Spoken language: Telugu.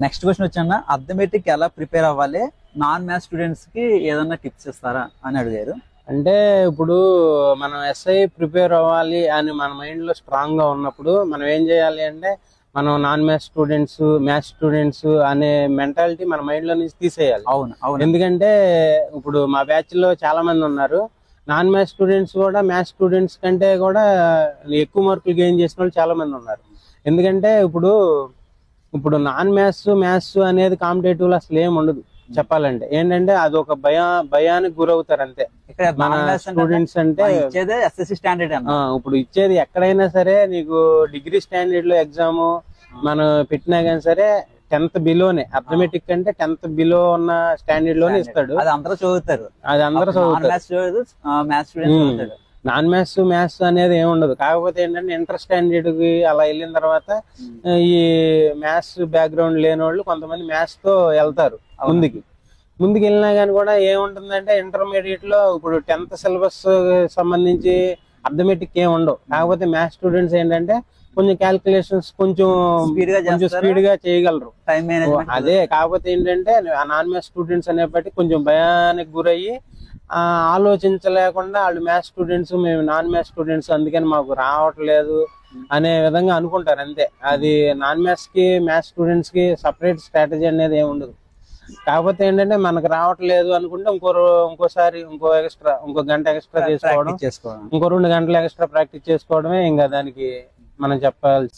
నెక్స్ట్ క్వశ్చన్ వచ్చాన అర్థమెటిక్ ఎలా ప్రిపేర్ అవ్వాలి, నాన్ మ్యాథ్స్ స్టూడెంట్స్ కి ఏదన్నా టిప్స్ ఇస్తారా అని అడిగారు. అంటే ఇప్పుడు మనం ఎస్ఐ ప్రిపేర్ అవ్వాలి అని మన మైండ్ లో స్ట్రాంగ్ గా ఉన్నప్పుడు మనం ఏం చేయాలి అంటే మనం నాన్ మ్యాథ్స్ స్టూడెంట్స్ అనే మెంటాలిటీ మన మైండ్ లో నుంచి తీసేయాలి. అవును అవును. ఎందుకంటే ఇప్పుడు మా బ్యాచ్ లో చాలా మంది ఉన్నారు, నాన్ మ్యాథ్స్ స్టూడెంట్స్ కూడా మ్యాథ్స్ స్టూడెంట్స్ కంటే కూడా ఎక్కువ మార్కులు గెయిన్ చేసిన వాళ్ళు చాలా మంది ఉన్నారు. ఎందుకంటే ఇప్పుడు నాన్ మ్యాథ్స్ అనేది కాంపిటేటివ్ అసలు ఏం ఉండదు. చెప్పాలంటే ఏంటంటే అది ఒక భయానికి గురవుతారు అంతే. మన స్టూడెంట్స్ అంటే ఇప్పుడు ఇచ్చేది ఎక్కడైనా సరే నీకు డిగ్రీ స్టాండర్డ్ లో ఎగ్జామ్ మనం పెట్టినా కానీ సరే 10th బిలోనే, అర్థమెటిక్ అంటే 10th బిలో ఉన్న స్టాండర్డ్ లోనే ఇస్తాడు. అది అందరూ చదువుతారు. నాన్ మ్యాథ్స్ అనేది ఏమి ఉండదు. కాకపోతే ఏంటంటే ఇంటర్ స్టాండర్డ్ కి అలా వెళ్ళిన తర్వాత ఈ మ్యాథ్స్ బ్యాక్గ్రౌండ్ లేని వాళ్ళు కొంతమంది మ్యాథ్స్ తో వెళ్తారు ముందుకు వెళ్ళినా కానీ కూడా ఏముంటుందంటే ఇంటర్మీడియట్ లో ఇప్పుడు 10th సిలబస్ సంబంధించి అర్థమెటిక్ ఏమి ఉండవు. కాకపోతే మ్యాథ్స్ స్టూడెంట్స్ ఏంటంటే కొంచెం క్యాల్కులేషన్స్ కొంచెం స్పీడ్ గా చేయగలరు. అదే కాకపోతే ఏంటంటే నాన్ మ్యాథ్స్ స్టూడెంట్స్ అనేప్పటికీ కొంచెం భయానికి గురయ్యి ఆలోచించలేకుండా వాళ్ళు మ్యాథ్స్ స్టూడెంట్స్, మేము నాన్ మ్యాథ్స్ స్టూడెంట్స్ అందుకని మాకు రావట్లేదు అనే విధంగా అనుకుంటారు అంతే. అది నాన్ మ్యాథ్స్ కి మ్యాథ్స్ స్టూడెంట్స్ కి సపరేట్ స్ట్రాటజీ అనేది ఏమి ఉండదు. కాకపోతే ఏంటంటే మనకు రావట్లేదు అనుకుంటే ఇంకోసారి ఇంకో గంట ఎక్స్ట్రా చేసుకోవడం, ఇంకో 2 గంటలు ఎక్స్ట్రా ప్రాక్టీస్ చేసుకోవడమే ఇంకా దానికి మనం చెప్పాలి.